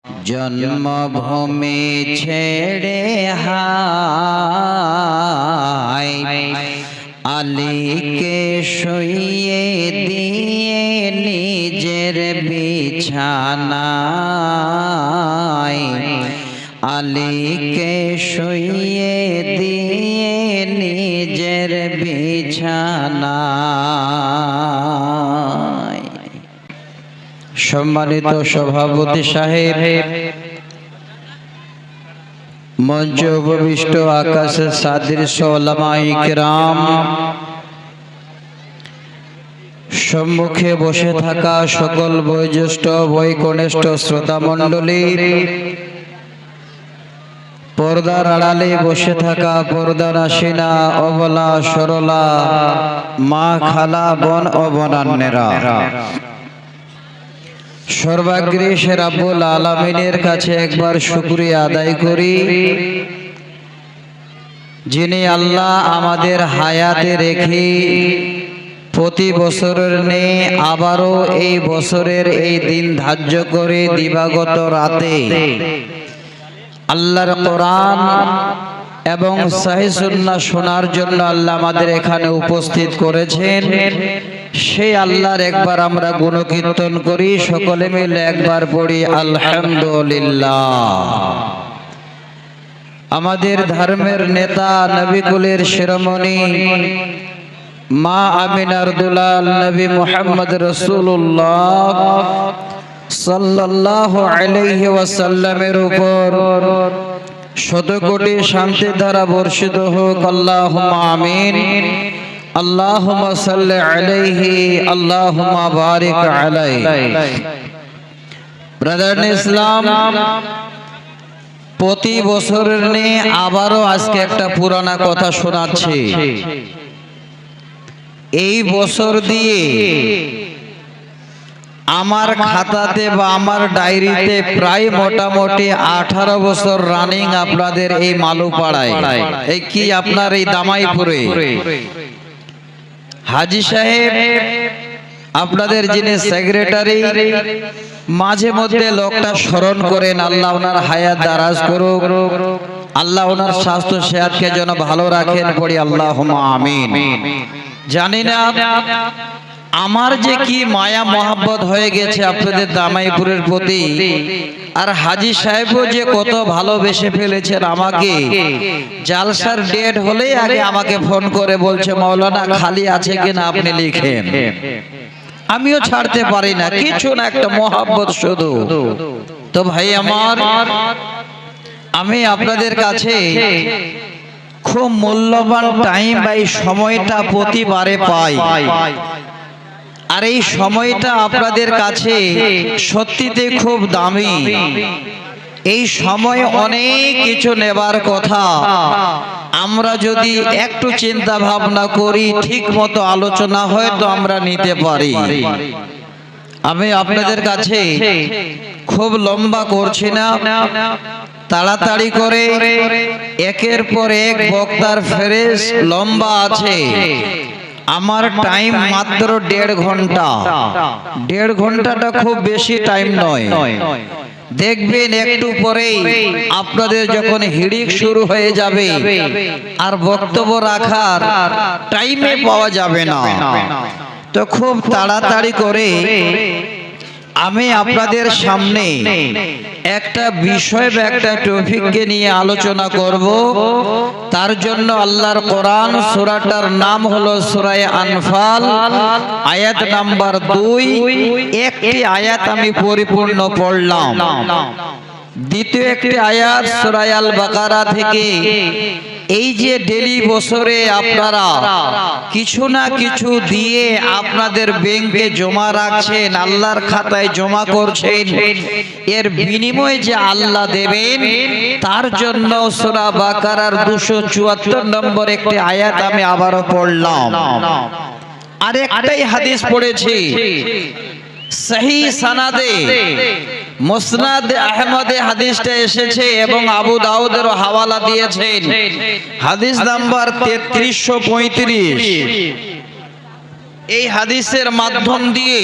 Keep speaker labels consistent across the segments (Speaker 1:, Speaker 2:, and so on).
Speaker 1: জন্মভূমি ছেড়ে হায় আলীকে শুইয়ে দিয়ে নিজের বিছানায়, আলীকে শুইয়ে দিয়ে নিজের বিছানায়। সম্মানিত সভাপতি সাহেব, মঞ্চ উপবিষ্ট আকাশের সাদৃশ্য ওলামায়ে কিরাম, সম্মুখে বসে থাকা সকল বয়োজ্যেষ্ঠ বয়োকনিষ্ঠ শ্রোতা মণ্ডলী, পর্দার আড়ালে বসে থাকা পর্দানাসীনা অবলা সরলা মা খালা বোন ও বোনান্নেরা, সর্বাগ্রে সে রাব্বুল আলামিনের কাছে একবার শুকরিয়া আদায় করি, যিনি আল্লাহ আমাদের হায়াতে রেখে প্রতি বছরের ন্যায় আবারও এই বছরের এই দিন ধার্য করে দিবাগত রাতে আল্লাহর কোরআন এবং সহিহ সুন্নাহ শোনার জন্য আল্লাহ আমাদের এখানে উপস্থিত করেছেন। সেই আল্লাহর একবার আমরা গুণকীর্তন করি, সকলে মিলে একবার পড়ি আলহামদুলিল্লাহ। আমাদের ধর্মের নেতা, নবী কুলের শিরোমণি মা আমিনার দুলাল নবী মুহাম্মদ রাসূলুল্লাহ সাল্লাল্লাহু আলাইহি ওয়াসাল্লামের উপর শত কোটি শান্তি ধারা বর্ষিত হোক, আল্লাহুম্মা আমিন। আল্লাহুম্মা সাল্লি আলাইহি, আল্লাহুম্মা বারিক আলাইহি। ব্রাদার ইসলাম, প্রতি বছরের নিয়ে আবারও আজকে একটা পুরানা কথা শোনাচ্ছি। এই বছর দিয়ে আমার খাতাতে বা আমার ডায়েরিতে প্রায় মোটামুটি 18 বছর রানিং আপনাদের এই মালুপাড়ায়, এই কি আপনার এই দামাইপুরে হাজী সাহেব আপনাদের যিনি সেক্রেটারি, মাঝে মধ্যে লোকটা স্মরণ করেন। আল্লাহ ওনার হায়াত দারাজ করুক, আল্লাহ ওনার স্বাস্থ্য সেহাতকে যেন ভালো রাখেন, পড়ি আল্লাহুম্মা আমিন। জানি না আমার যে কি মায়া মহাব্বত হয়ে গেছে আপনাদের দামাইপুরের প্রতি, আর হাজী সাহেবও যে কত ভালোবেসে ফেলেছেন আমাকে। জালসার ডেট হলেই আগে আমাকে ফোন করে বলছে, মাওলানা খালি আছে কিনা আপনি লিখেন। আমিও ছাড়তে পারি না, কিছু না, একটা মহাব্বত শুধু। তো ভাই আমার, আমি আপনাদের কাছে খুব মূল্যবান টাইম বা এই সময়টা প্রতিবারে পাই, আর এই সময়টা আপনাদের কাছে সত্যিতে খুব দামি। এই সময় অনেক কিছু নেবার কথা, আমরা যদি একটু চিন্তা ভাবনা করি, ঠিক মতো আলোচনা হয় তো আমরা নিতে পারি। আমি আপনাদের কাছে খুব লম্বা করছি না, তাড়াতাড়ি করে একের পর এক বক্তার ফেরেশ লম্বা আছে। আমার টাইম মাত্র 1.5 ঘন্টা। 1.5 ঘন্টাটা খুব বেশি টাইম নয়। দেখবেন একটু পরেই আপনাদের যখন হিড়িক শুরু হয়ে যাবে আর বক্তব্য রাখার টাইমে পাওয়া যাবে না। তো খুব তাড়াতাড়ি করে আমি আপনাদের সামনে একটা বিষয় বা একটা টপিককে নিয়ে আলোচনা করব। তার জন্য আল্লাহর কোরআন, সূরাটার নাম হলো সূরা আনফাল, আয়াত নাম্বার 2। একটি আয়াত আমি পরিপূর্ণ পড়লাম। দ্বিতীয় একটি আয়াত সূরা আল বাকারা থেকে। এই যে ডেলি বছরে আপনারা কিছু না কিছু দিয়ে আপনাদের ব্যাংকে জমা রাখছেন, আল্লাহর খাতায় জমা করছেন, এর বিনিময়ে যে আল্লাহ দেবেন, তার জন্য সূরা বাকারার 274 নম্বর একটি আয়াত আমি আবারও পড়লাম। আর একটাই হাদিস পড়েছি সহিহ সনদে, মুসনাদ আহমদে হাদিসটা এসেছে এবং আবু দাউদের হাওয়ালা দিয়েছেন। হাদিস নাম্বার 3335। এই হাদিসের মাধ্যম দিয়ে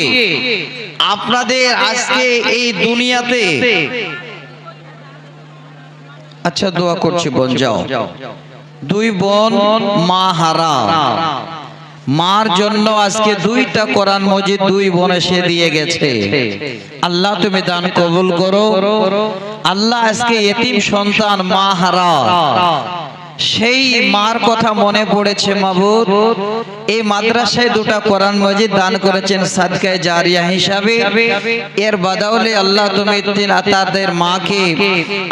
Speaker 1: আপনাদের আজকে এই দুনিয়াতে আচ্ছা দোয়া করছি বোন, যাও। দুই বোন মা হারা, মার জন্য আজকে দুইটা কোরআন মজিদ দুই বোন এসে দিয়ে গেছে। আল্লাহ তুমি দান কবুল করো। আল্লাহ আজকে এতিম সন্তান মা হারা, সেই মার কথা মনে পড়েছে মাবুদ। এই মাদ্রাসায় দুটা কোরআন মজিদ দান করেছেন সাদকায়ে জারিয়া হিসাবে। এর বদলে আল্লাহ তুমি তাদের মাকে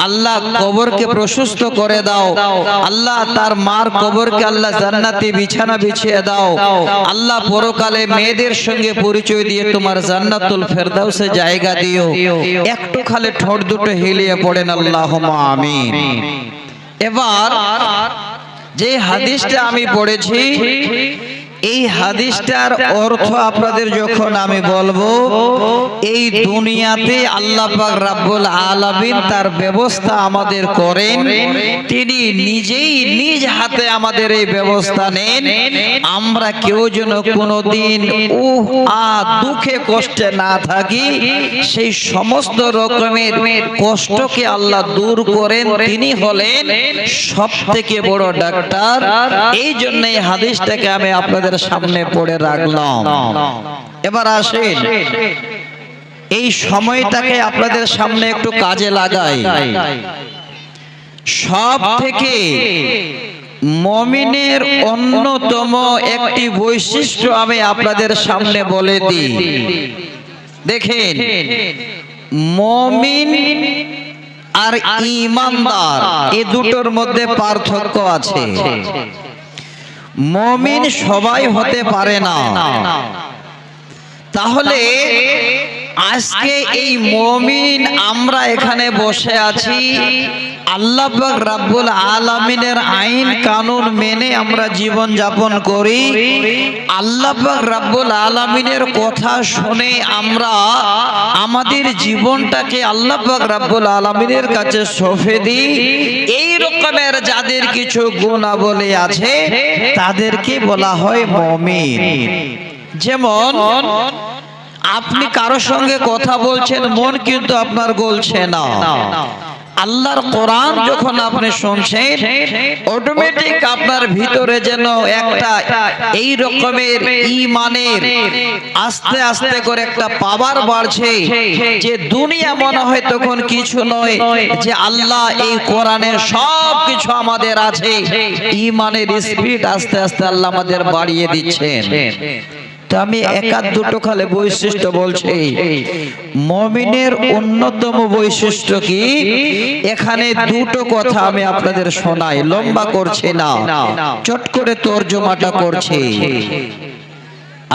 Speaker 1: আল্লাহ কবরকে প্রশস্ত করে দাও। আল্লাহ তার মার কবরকে আল্লাহ জান্নাতি বিছানা বিছিয়ে দাও। আল্লাহ পরকালে মেয়েদের সঙ্গে পরিচয় দিয়ে তোমার জান্নাতুল ফেরদাউসে জায়গা দিও। একটু খালি ঠোঁট দুটো হিলিয়ে পড়েন আল্লাহুম্মা আমিন। এবার যে হাদিসটা আমি পড়েছি, এই হাদিসটার অর্থ আপনাদের যখন আমি বলবো, এই দুনিয়াতে আল্লাহ পাক রব্বুল আলামিন তার ব্যবস্থা আমাদের করেন। তিনি নিজেই নিজ হাতে আমাদের এই ব্যবস্থা নেন। আমরা কেউ যেন কোনোদিন দুঃখে কষ্টে না থাকি, সেই সমস্ত রকমের কষ্টকে আল্লাহ দূর করেন। তিনি হলেন সব থেকে বড় ডাক্তার। এই জন্য এই হাদিসটাকে আমি আপনাদের সামনে পড়ে রাখলাম। এবার আসেন এই সময়টাকে আপনাদের সামনে একটু কাজে লাগাই। সব থেকে মুমিনের অন্যতম একটি বৈশিষ্ট্য আমি আপনাদের সামনে বলে দিই। দেখেন, মুমিন আর ঈমানদার এই দুটোর মধ্যে পার্থক্য আছে। মুমিন সবাই হতে পারে না। তাহলে আজকে এই মুমিন আমরা এখানে বসে আছি, আল্লাহ পাক রব্বুল আলামিনের আইন কানুন মেনে আমরা জীবন যাপন করি। আল্লাহ পাক রব্বুল আলামিনের কথা শুনে আমরা আমাদের জীবনটাকে আল্লাহ পাক রব্বুল আলামিনের কাছে সঁপে দিই। এই রকমের যাদের কিছু গুণাবলী আছে তাদেরকে বলা হয় মুমিন। যেমন আপনি কারোর সঙ্গে কথা বলছেন, মন কিন্তু আপনার গলছে না। আল্লাহর কোরআন যখন আপনি শুনছেন, অটোমেটিক আপনার ভিতরে যেন একটা এই রকমের ঈমানের আস্তে আস্তে করে একটা পাওয়ার বাড়ছে, যে দুনিয়া মনে হয় তখন কিছু নয়, যে আল্লাহ এই কোরআনে সব কিছু আমাদের আছে। ঈমানের স্পিড আস্তে আস্তে আল্লাহ আমাদের বাড়িয়ে দিচ্ছেন। তো আমি একাধ দুটো খালি বৈশিষ্ট্য বলছি। মুমিনের অন্যতম বৈশিষ্ট্য কি, এখানে দুটো কথা আমি আপনাদের শোনাই, লম্বা করছি না, চট করে তরজমাটা করছি।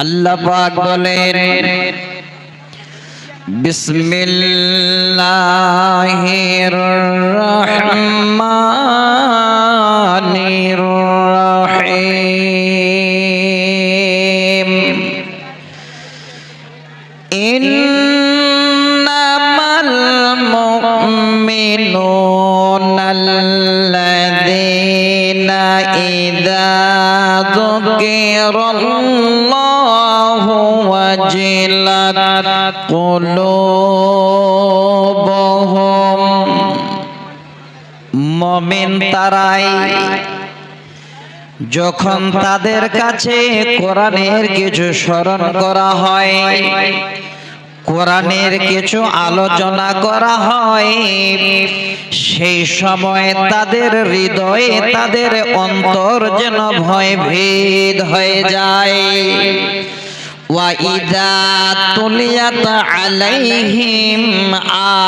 Speaker 1: আল্লাহ পাক বলেন, বিসমিল্লাহির রহমানির রহিম। ইন্নামাল মুমিনুনাল্লাযীনা ইযা যুকিরাল্লাহু ওয়াজিলাত কুলুবুহুম। মুমিন তারাই যখন তাদের কাছে কোরআনের কিছু স্মরণ করা হয়, কোরআনের কিছু আলোচনা করা হয়, সেই সময় তাদের হৃদয়ে তাদের অন্তর যেন ভয়ভীত হয়ে যায়। وَإِذَا تُلِيَتْ عَلَيْهِمْ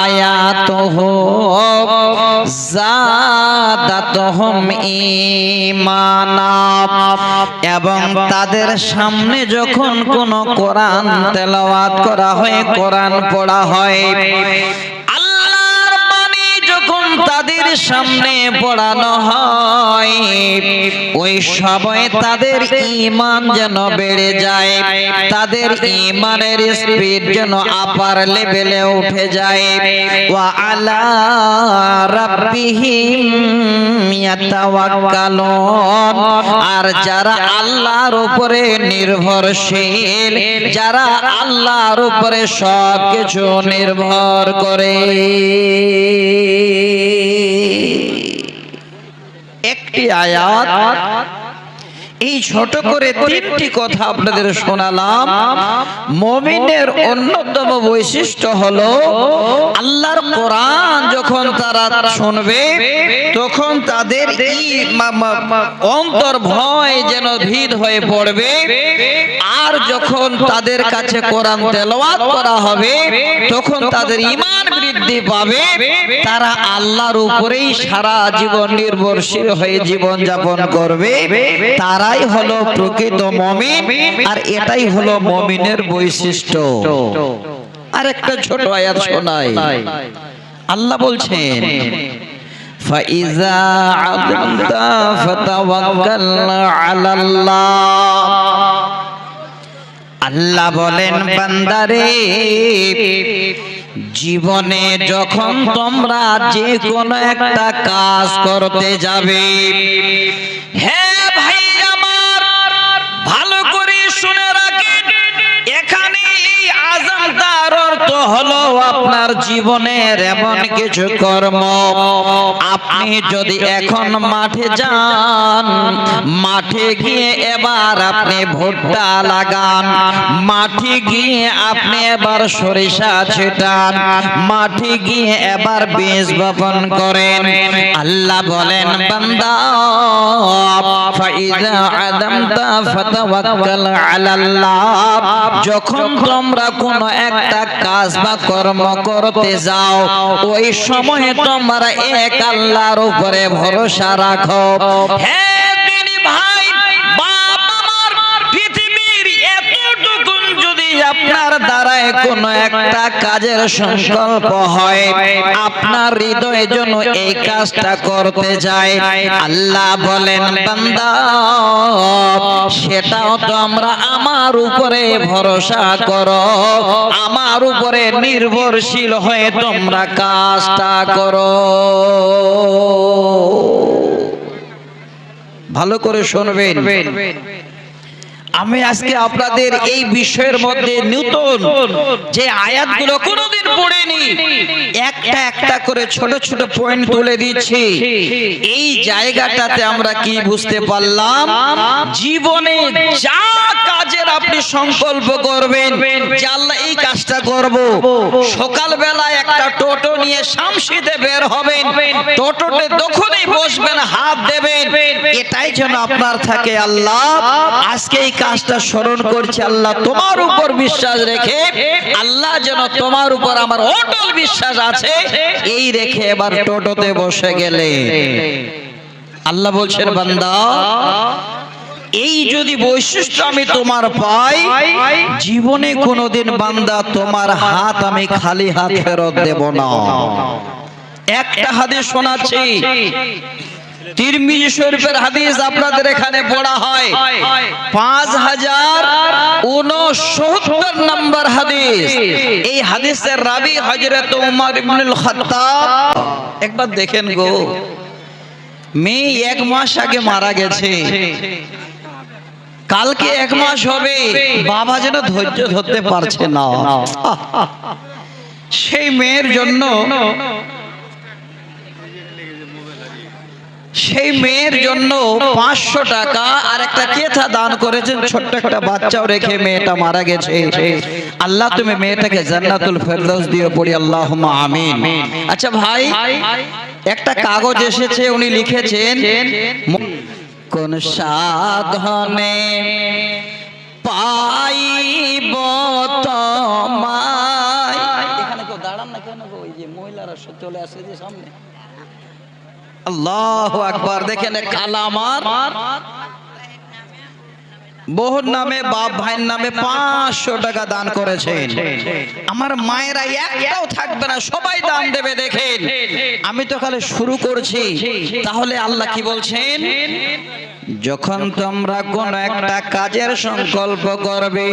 Speaker 1: آيَاتُهُ زَادَتْهُمْ ঈমানা। এবং তাদের সামনে যখন কোন কোরআন তেলাওয়াত করা হয়, কোরআন পড়া হয়, আল্লাহর বাণী যখন তাদের সামনে পড়ানো হয়, ওই সময় তাদের ঈমান যেন বেড়ে যায়, তাদের ঈমানের স্পিড যেন আপার লেভেলে উঠে যায়। ওয়া আলা রাব্বিহিম ইয়াতাওয়াক্কালুন। আর যারা আল্লাহর উপরে নির্ভরশীল, যারা আল্লাহর উপরে সবকিছু নির্ভর করে। আয়াত, এই ছোট করে তিনটি কথা আপনাদের শোনালাম। মুমিনের অন্যতম বৈশিষ্ট্য হলো আল্লাহর কোরআন যখন তারা শুনবে তখন তাদের অন্তর ভয় যেন ভীত হয়ে পড়বে। আর যখন তাদের কাছে কোরআন তেলাওয়াত করা হবে তখন তাদের ঈমান বৃদ্ধি পাবে। তারা আল্লাহর উপরেই সারা জীবন নির্ভরশীল হয়ে জীবন যাপন করবে। তারাই হলো প্রকৃত মুমিন, আর এটাই হলো মুমিনের বৈশিষ্ট্য। আর একটা ছোট আয়াত শোনাই। আল্লাহ বলছেন ফাইজা আযমতা ফাতাওয়াক্কাল আলাল্লাহ। আল্লাহ বলেন বান্দারে, জীবনে যখন তোমরা যে কোনো একটা কাজ করতে যাবে, হ্যাঁ ভাই আমার, ভালো করে শুনে রাখেন। এখানে এই আযামটার অর্থ হলো আপনার জীবনের এমন কিছু কর্ম। আপনি যদি এখন মাঠে যান, মাঠে গিয়ে এবার আপনি ভুট্টা লাগান, মাঠে গিয়ে আপনি এবার সরিষা ছিটান, মাঠে গিয়ে এবার বীজ বপন করেন। আল্লাহ বলেন বান্দা, ফাইজা আযামতা ফাতাওয়াক্কাল আলাল্লাহ। যখন তোমরা কোনো একটা কাজ বা কর্ম করতে যাও, ওই সময় তোমরা এক আল্লাহর উপরে ভরসা রাখো। হ্যাঁ দিনী ভাই, বাপ আমার, পৃথিবীর এতটুকু যদি আপনার দ্বারায় কোনো একটা কাজের সংকল্প হয়, আপনার হৃদয়ে যেন এই কাজটা করতে যায়, আল্লাহ বলেন বান্দা, সেটাও তোমরা আমার উপরে ভরসা করো, আমার উপরে নির্ভরশীল হয়ে তোমরা কাজটা করো। ভালো করে শুনবেন। আমি আজকে আপনাদের এই বিষয়ের মধ্যে নতুন যে আয়াতগুলো কোনোদিন পড়েনি, একটা একটা করে ছোট ছোট পয়েন্ট তুলে দিচ্ছি। এই জায়গাটাতে আমরা কি বুঝতে পারলাম? জীবনে যা কাজের আপনি সংকল্প করবেন যে আল্লাহ এই কাজটা করব, সকালবেলা একটা টোটো নিয়ে শামসিতে বের হবেন, টোটোতে যখনই বসবেন হাত দেবেন, এটাই যেন আপনার থাকে আল্লাহ আজকে এই কাজটা স্মরণ করছি, আল্লাহ তোমার উপর বিশ্বাস রেখে, আল্লাহ যেন তোমার উপর আমার অটল বিশ্বাস আছে, এই রেখে এবার টোটোতে বসে গেলে আল্লাহ বলছেন বান্দা, এই যদি বৈশিষ্ট্য আমি তোমার পাই, জীবনে কোনোদিন বান্দা তোমার হাত আমি খালি হাত ফেরত দেব না। একটা হাদিস শোনাচ্ছি, তিরমিজি শরীফের হাদিস আপনাদের এখানে পড়া হয়, 5069 নম্বর হাদিস। এই হাদিসের রাবি হযরত উমর ইবনুল খাত্তাব। একবার দেখেন গো, মেয়ে 1 মাস আগে মারা গেছে, কালকে 1 মাস হবে, বাবা যেন ধৈর্য ধরতে পারছে না। সেই মেয়ের জন্য, সেই মেয়ের জন্য 500 টাকা আর একটা কেথা দান করেছেন, ছোট্ট একটা বাচ্চাও রেখে মেয়েটা মারা গেছে। আল্লাহ তুমি মেয়েটাকে জান্নাতুল ফেরদাউস দিও, পড়ি আল্লাহুম্মা আমিন। আচ্ছা ভাই, একটা কাগজ এসেছে, উনি লিখেছেন কোন সাধনে পাইব তোমায়। এখানে কেউ দাঁড়ান না কেন গো? ওই যে মহিলারা চলে আসে যে সামনে। আল্লাহু আকবার। দেখেন কালামার বহুর নামে, বাপ ভাইয়ের নামে 500 টাকা দান করেছেন। আমার মায়েরা একটাও থাকবে না, সবাই দান দেবে। দেখেন আমি তো খালি শুরু করছি, তাহলে আল্লাহ কি বলছেন? যখন তোমরা কোন একটা কাজের সংকল্প করবে,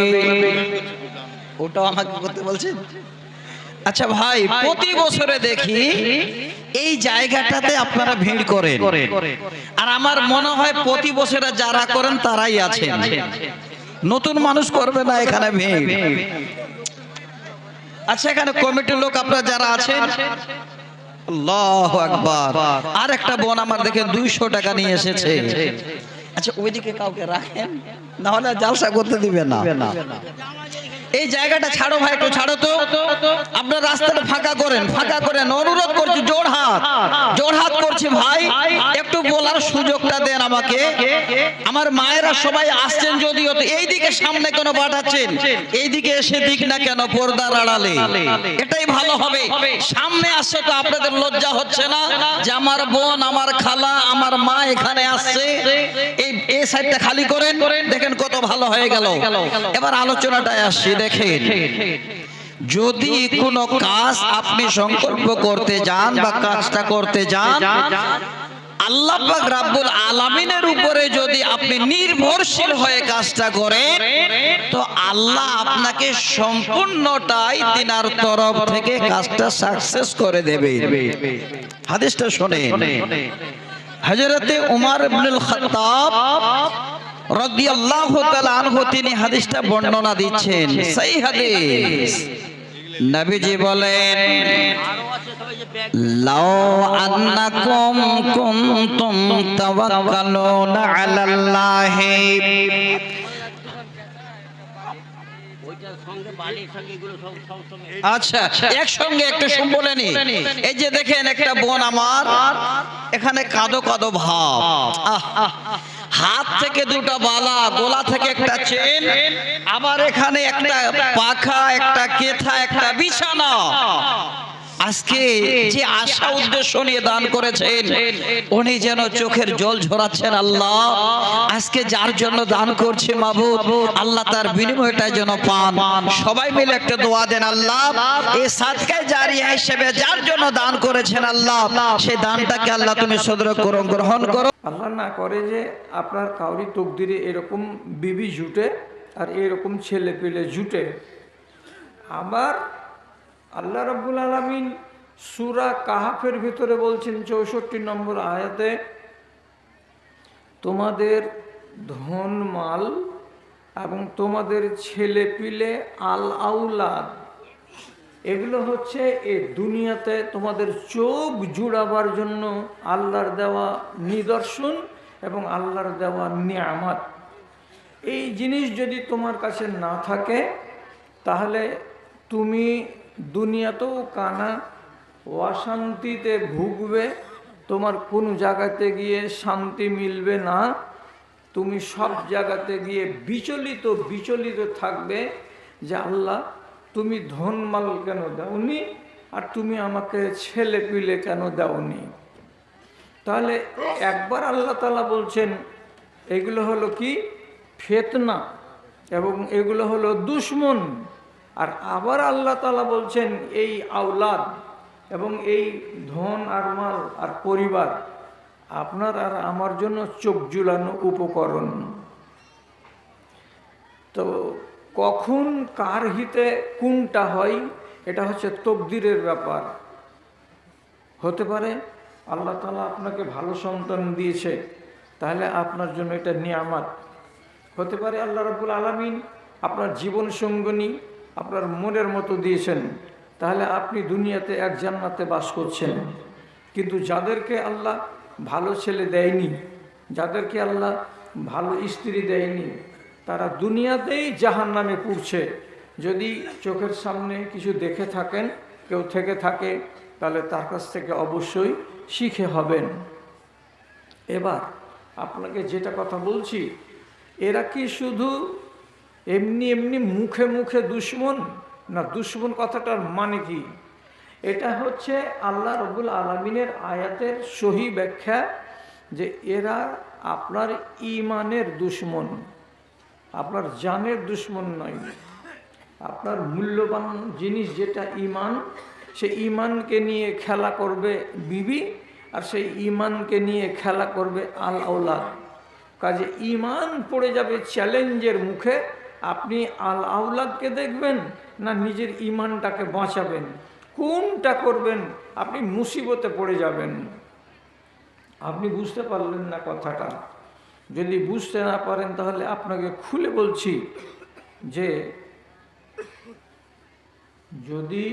Speaker 1: ওটাও আমাকে করতে বলছেন। আচ্ছা ভাই, প্রতি বছরে দেখি এই জায়গাটাতে আপনারা ভিড় করেন, আর আমার মনে হয় প্রতি বছরে যারা করেন তারাই আছেন, নতুন মানুষ করবে না এখানে ভিড়। আচ্ছা, এখানে কমিটির লোক আপনারা যারা আছেন, আল্লাহু আকবার। আর একটা বোন আমার দেখে 200 টাকা নিয়ে এসেছে। আচ্ছা ওইদিকে কাউকে রাখেন, না হলে জালসা করতে দিবে না। এই জায়গাটা ছাড়ো ভাই, একটু ছাড়ো তো। আপনার রাস্তাটা ফাঁকা করেন, ফাঁকা করেন, অনুরোধ করছি, জোড়হাত করছি ভাই, একটু বলার সুযোগটা দেন আমাকে। আমার মায়েরা সবাই আসছেন, যদিও তো এইদিকে সামনে কেন পাঠাচ্ছেন? এইদিকে এসে দিক না কেন পর্দার আড়ালে, এটাই ভালো হবে। সামনে আসছে তো আপনাদের লজ্জা হচ্ছে না যে আমার বোন, আমার খালা, আমার মা এখানে আসছে? এই সাইডটা খালি করেন, দেখেন কত ভালো হয়ে গেল। এবার আলোচনাটায় আসছি। দেখেন, যদি কোনো কাজ আপনি সংকল্প করতে যান বা কাজটা করতে যান, আল্লাহ পাক রাব্বুল আলামিনের উপরে যদি আপনি নির্ভরশীল হয়ে কাজটা করেন, তো আল্লাহ আপনাকে সম্পূর্ণটাই তিনার তরফ থেকে কাজটা সাকসেস করে দেবে। হাদিসটা শুনেন, হযরতে উমর ইবনুল খাত্তাব রাদিয়াল্লাহু তাআলা আনহু তিনি হাদিসটা বর্ণনা দিচ্ছেন, সহিহ হাদিস। নবীজি বলেন, লাউ আন্নাকুম কুনতুম তাওয়াক্কালুনা আলাল্লাহি, আচ্ছা একসঙ্গে একটু বলে নি। এই যে দেখেন একটা বোন আমার এখানে কাঁদো কাঁদো ভাব, হাত থেকে দুটো বালা, গলা থেকে একটা চেন, আবার এখানে একটা পাখা, একটা কেথা, একটা বিছানা। আজকে যে আশা উদ্দেশ্য নিয়ে দান করেছেন, উনি যেন চোখের জল ঝরাচ্ছেন। আল্লাহ আজকে যার জন্য দান করছে মাবুদ, আল্লাহ তার বিনিময়টা যেন পান। সবাই মিলে একটা দোয়া দেন, আল্লাহ এই সাদকায়ে জারিয়া হিসেবে যার জন্য দান করেছেন, আল্লাহ সেই দানটাকে আল্লাহ তুমি সদর করো, গ্রহণ করো।
Speaker 2: আল্লাহ না করে যে আপনার কাউরি তকদিরে এরকম বিবি জুটে আর এরকম ছেলে পেলে জুটে। আবার আল্লাহ রাব্বুল আলামিন সূরা কাহাফের ভিতরে বলছেন 64 নম্বর আয়াতে, তোমাদের ধন মাল এবং তোমাদের ছেলে পিলে আল আউলাদ, এগুলো হচ্ছে এই দুনিয়াতে তোমাদের চোখ জুড়াবার জন্য আল্লাহর দেওয়া নিদর্শন এবং আল্লাহর দেওয়া নিয়ামত। এই জিনিস যদি তোমার কাছে না থাকে, তাহলে তুমি দুনিয়াতেও কানা অশান্তিতে ভুগবে, তোমার কোনো জায়গাতে গিয়ে শান্তি মিলবে না, তুমি সব জায়গাতে গিয়ে বিচলিত থাকবে যে আল্লাহ তুমি ধন মাল কেন দাওনি, আর তুমি আমাকে ছেলে পিলে কেন দাওনি। তাহলে একবার আল্লাহ তাআলা বলছেন এগুলো হলো কি ফিতনা এবং এগুলো হলো দুশমন, আর আবার আল্লাহ তাআলা বলছেন এই আওলাদ এবং এই ধন আর মাল আর পরিবার আপনার আর আমার জন্য চোখ জুলানো উপকরণ। তো কখন কার হিতে কোনটা হয় এটা হচ্ছে তকদিরের ব্যাপার। হতে পারে আল্লাহ তাআলা আপনাকে ভালো সন্তান দিয়েছে, তাহলে আপনার জন্য এটা নিয়ামত। হতে পারে আল্লাহ রাব্বুল আলামিন আপনার জীবন সঙ্গিনী আপনার মনের মতো দিয়েছেন, তাহলে আপনি দুনিয়াতে এক জান্নাতে বাস করছেন। কিন্তু যাদেরকে আল্লাহ ভালো ছেলে দেয়নি, যাদেরকে আল্লাহ ভালো স্ত্রী দেয়নি, তারা দুনিয়াতেই জাহান্নামে পুড়ছে। যদি চোখের সামনে কিছু দেখে থাকেন, কেউ থেকে থাকে, তাহলে তার কাছ থেকে অবশ্যই শিখে হবেন। এবার আপনাকে যেটা কথা বলছি, এরা কি শুধু এমনি এমনি মুখে মুখে দুশমন না? দুশমন কথাটার মানে কি? এটা হচ্ছে আল্লাহ রাব্বুল আলামিনের আয়াতের সহি ব্যাখ্যা যে এরা আপনার ঈমানের দুশমন, আপনার জানের দুশমন নয়। আপনার মূল্যবান জিনিস যেটা ঈমান, সেই ঈমানকে নিয়ে খেলা করবে বিবি, আর সেই ঈমানকে নিয়ে খেলা করবে আল আওলাদ। কাজে ঈমান পড়ে যাবে চ্যালেঞ্জের মুখে। আপনি আল আওলাদকে দেখবেন না নিজের ঈমানটাকে বাঁচাবেন, কোনটা করবেন? আপনি মুসিবতে পড়ে যাবেন। আপনি বুঝতে পারলেন না কথাটা। যদি বুঝতে না পারেন তাহলে আপনাকে খুলে বলছি যে যদি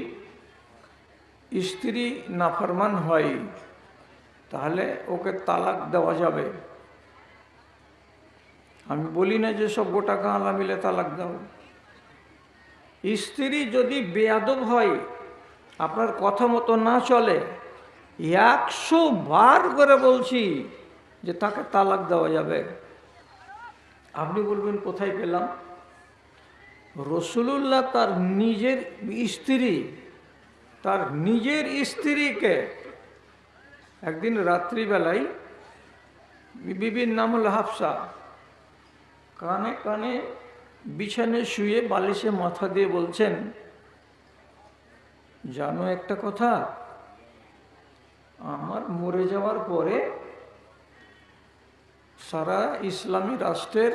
Speaker 2: স্ত্রী নাফরমান হয় তাহলে ওকে তালাক দেওয়া যাবে। আমি বলি না যে সব গোটা গাঁলা মিলে তালাক দাও। স্ত্রী যদি বেয়াদব হয়, আপনার কথা মতো না চলে, 100 বার করে বলছি যে তাকে তালাক দেওয়া যাবে। আপনি বলবেন কোথায় পেলাম? রাসূলুল্লাহ তার নিজের স্ত্রীকে একদিন রাত্রিবেলায়, বিবির নাম হল হাফসা, কানে কানে বিছানে শুয়ে বালিশে মাথা দিয়ে বলছেন, জানো একটা কথা, আমার মরে যাওয়ার পরে সারা ইসলামী রাষ্ট্রের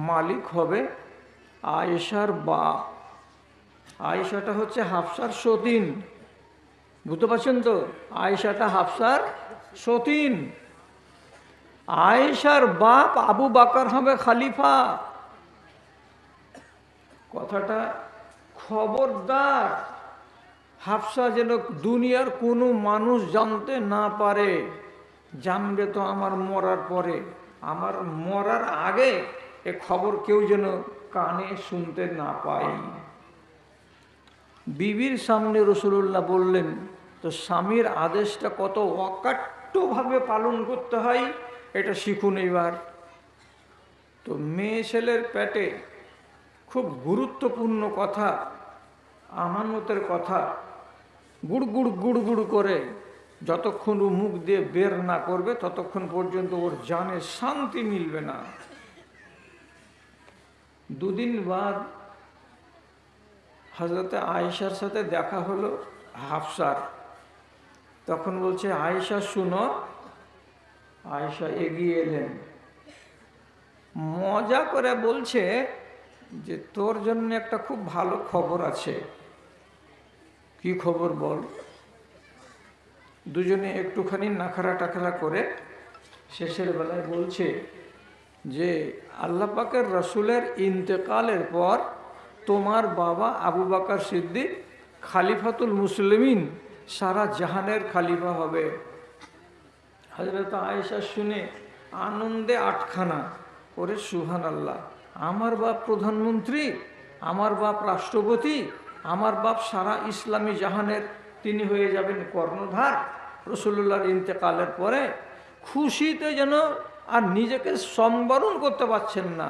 Speaker 2: মালিক হবে আয়েশার বাপ। আয়েশাটা হচ্ছে হাফসার সতীন, বুঝতে পারছেন তো? আয়েশাটা হাফসার সতীন। আয়েশার বাপ আবু বকর হবে খলিফা। কথাটা খবরদার হাফসা যেন দুনিয়ার কোনো মানুষ জানতে না পারে। জানবে তো আমার মরার পরে, আমার মরার আগে এ খবর কেউ যেন কানে শুনতে না পায়। বিবির সামনে রাসূলুল্লাহ বললেন, তো স্বামীর আদেশটা কত অকাট্যভাবে পালন করতে হয় এটা শিখুন এইবার। তো মেয়ে ছেলের পেটে খুব গুরুত্বপূর্ণ কথা, আমানতের কথা গুড় গুড় গুড় গুড় করে যতক্ষণ ও মুখ দিয়ে বের না করবে ততক্ষণ পর্যন্ত ওর জানে শান্তি মিলবে না। দুদিন বাদ হযরতে আয়েশার সাথে দেখা হলো হাফসার। তখন বলছে, আয়েশা শুনো। আয়েশা এগিয়ে এলেন, মজা করে বলছে যে তোর জন্য একটা খুব ভালো খবর আছে। কি খবর বল? দুজনে একটুখানি নাখারা টাখারা করে শেষের বেলায় বলছে যে আল্লাহ পাকের রসুলের ইন্তেকালের পর তোমার বাবা আবু বকর সিদ্দিক খালিফাতুল মুসলিমিন, সারা জাহানের খালিফা হবে। হযরত আয়েশা শুনে আনন্দে আটখানা। ওরে সুবহানাল্লাহ, আমার বাপ প্রধানমন্ত্রী, আমার বাপ রাষ্ট্রপতি, আমার বাপ সারা ইসলামী জাহানের তিনি হয়ে যাবেন কর্ণধার রাসূলুল্লাহর ইন্তেকালের পরে। খুশিতে যেন আর নিজেকে সম্বরণ করতে পারছেন না,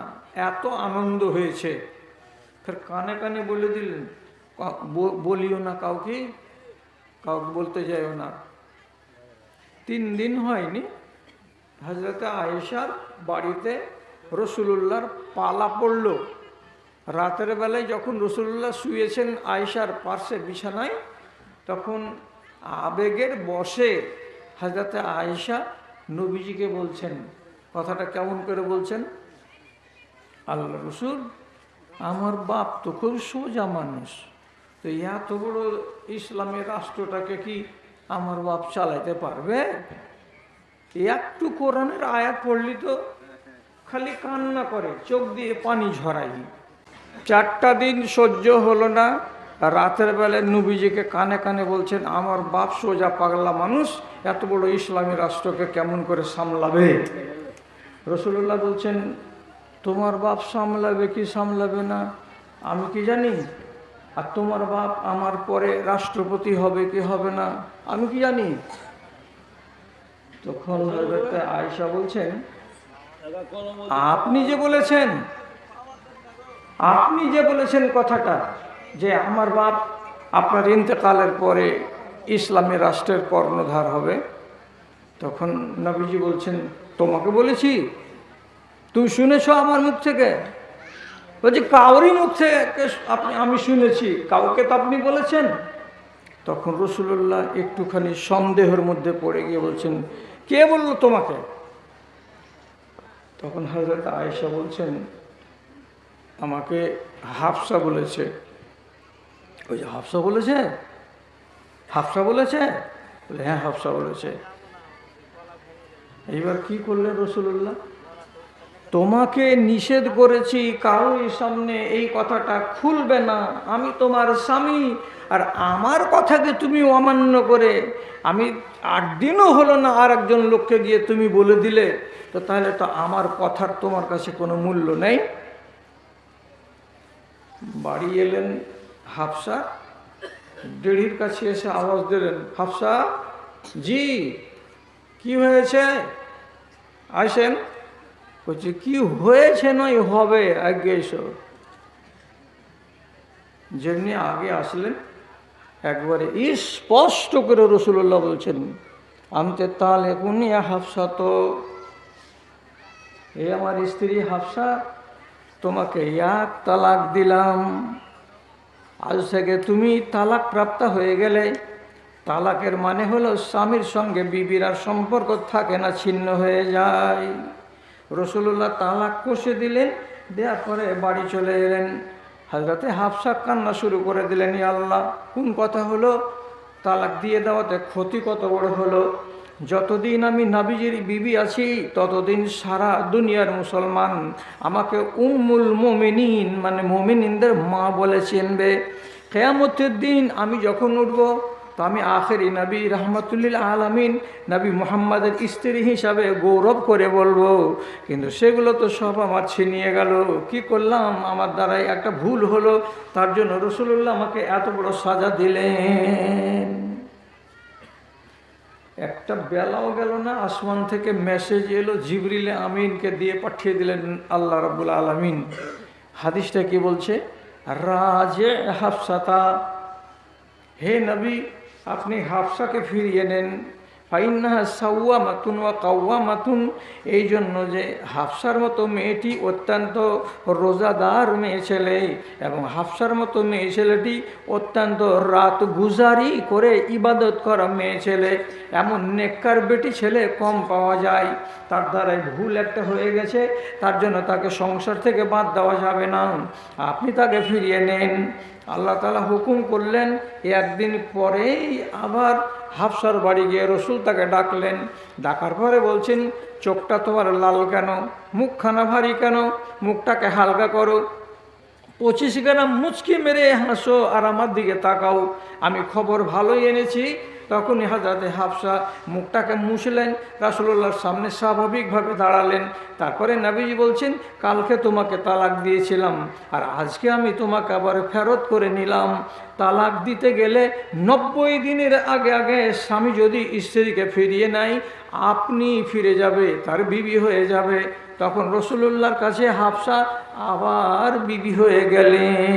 Speaker 2: এত আনন্দ হয়েছে। ফের কানে কানে বলে দিলেন, বলিও না কাউকে বলতে যাইও না। 3 দিন হয়নি হযরতে আয়েশার বাড়িতে রাসূলুল্লাহর পালা পড়ল। রাতের বেলায় যখন রাসূলুল্লাহ শুয়েছেন আয়েশার পাশে বিছানায়, তখন আবেগের বশে হযরতে আয়েশা নবীজিকে বলছেন, কথাটা কেমন করে বলছেন, আল্লাহ রসুল, আমার বাপ তো খুব সোজা মানুষ, তো এত বড় ইসলামের রাষ্ট্রটাকে কি আমার বাপ চালাইতে পারবে? একটু কোরআনের আয়াত পড়লি তো খালি কান্না করে, চোখ দিয়ে পানি ঝরাই। 4টা দিন সহ্য হলো না, রাতের বেলায় নবীজিকে কানে কানে বলছেন, আমার বাপ সোজা পাগলা মানুষ, এত বড় ইসলামী রাষ্ট্রকে কেমন করে সামলাবে? রাসূলুল্লাহ বলছেন, তোমার বাপ সামলাবে কি সামলাবে না আমি কি জানি? আর তোমার বাপ আমার পরে রাষ্ট্রপতি হবে কি হবে না আমি কি জানি? তখন আয়েশা বলছেন, আপনি যে বলেছেন কথাটা যে আমার বাপ আপনার ইন্তেকালের পরে ইসলামী রাষ্ট্রের কর্ণধার হবে, তখন নবীজি বলছেন, তোমাকে বলেছি? তুমি শুনেছো আমার মুখ থেকে? বলছি কাউরই মুখ থেকে আমি শুনেছি, কাউকে তো আপনি বলেছেন? তখন রাসূলুল্লাহ একটুখানি সন্দেহের মধ্যে পড়ে গিয়ে বলছেন, কে বললো তোমাকে? তখন হযরত আয়েশা বলছেন, আমাকে হাফসা বলেছে। ওই যে হাফসা বলেছে? হাফসা বলেছে? বলে হ্যাঁ হাফসা বলেছে। এইবার কি করলেন রাসূলুল্লাহ? তোমাকে নিষেধ করেছি কারোর সামনে এই কথাটা খুলবে না, আমি তোমার স্বামী, আর আমার কথাকে তুমি অমান্য করে আমি 8 দিনও হলো না আর একজন লোককে গিয়ে তুমি বলে দিলে, তো তাহলে তো আমার কথার তোমার কাছে কোনো মূল্য নেই। বাড়ি এলেন হাফসা, দেড়ির কাছে এসে আওয়াজ দিলেন, হাফসা জি কি হয়েছে, আসেন। বলছে কি হয়েছে নয় হবে, আগে এসো। যেমনি আগে আসলেন একবারে স্পষ্ট করে রসুল্লাহ বলছেন, আনতে তালে কুনিয়া হাফসা, তো এ আমার স্ত্রী হাফসা, তোমাকে 1 তালাক দিলাম, আজ থেকে তুমি তালাক প্রাপ্ত হয়ে গেলে। তালাকের মানে হলো স্বামীর সঙ্গে বিবির আর সম্পর্ক থাকে না, ছিন্ন হয়ে যায়। রসুল্লাহ তালাক কষে দিলেন, দেওয়ার পরে বাড়ি চলে এলেন। হযরতে হাফসা কান্না শুরু করে দিলেন, ইয়া আল্লাহ কোন কথা হলো, তালাক দিয়ে দেওয়াতে ক্ষতি কত বড় হলো। যতদিন আমি নবীজির বিবি আছি ততদিন সারা দুনিয়ার মুসলমান আমাকে উম্মুল মুমিনিন মানে মুমিনিনদের মা বলে চিনবে। কিয়ামতের দিন আমি যখন উঠব তো আমি আখেরি নবী রহমতুল্লিল আলামিন নবী মুহাম্মাদের স্ত্রী হিসাবে গৌরব করে বলবো, কিন্তু সেগুলো তো সব আমার ছিনিয়ে গেল। কি করলাম, আমার দ্বারাই একটা ভুল হলো, তার জন্য রসুল্লাহ আমাকে এত বড় সাজা দিলেন। একটা বেলাও গেল না, আসমান থেকে মেসেজ এলো, জিবরিলে আমিনকে দিয়ে পাঠিয়ে দিলেন আল্লাহ রাব্বুল আলামিন। হাদিসটা কি বলছে, রাজে হাফসাতা, হে নবী আপনি হাফসাকে ফিরিয়ে নেন। ফাইন্নাহা সাওয়ামাতুন ওয়া কাওয়ামাতুন, এই জন্য যে হাফসার মতো মেয়েটি অত্যন্ত রোজাদার মেয়ে ছেলে, এবং হাফসার মতো মেয়ে ছেলেটি অত্যন্ত রাত গুজারি করে ইবাদত করা মেয়ে ছেলে। এমন নেককার বেটি ছেলে কম পাওয়া যায়। তার দ্বারাই ভুল একটা হয়ে গেছে, তার জন্য তাকে সংসার থেকে বাদ দেওয়া যাবে না, আপনি তাকে ফিরিয়ে নেন। আল্লাহ তাআলা হুকুম করলেন। একদিন পরেই আবার হাফসার বাড়ি গিয়ে রসুল তাকে ডাকলেন। ডাকার পরে বলছেন, চোখটা তোমার লাল কেন, মুখখানা ভারী কেন, মুখটাকে হালকা করো, 25 গ্রাম মুচকি মেরে হাসো আর আমার দিকে তাকাও, আমি খবর ভালোই এনেছি। তখনই হযরতে হাফসা মুখটাকে মুছলেন, রাসূলুল্লাহর সামনে স্বাভাবিকভাবে দাঁড়ালেন। তারপরে নবীজি বলছেন, কালকে তোমাকে তালাক দিয়েছিলাম আর আজকে আমি তোমাকে আবার ফেরত করে নিলাম। তালাক দিতে গেলে 90 দিনের আগে আগে স্বামী যদি স্ত্রীকে ফিরিয়ে নেয়, আপনি ফিরে যাবে, তার বিবি হয়ে যাবে। তখন রসুলুল্লাহর কাছে হাফসা আবার বিবি হয়ে গেলেন।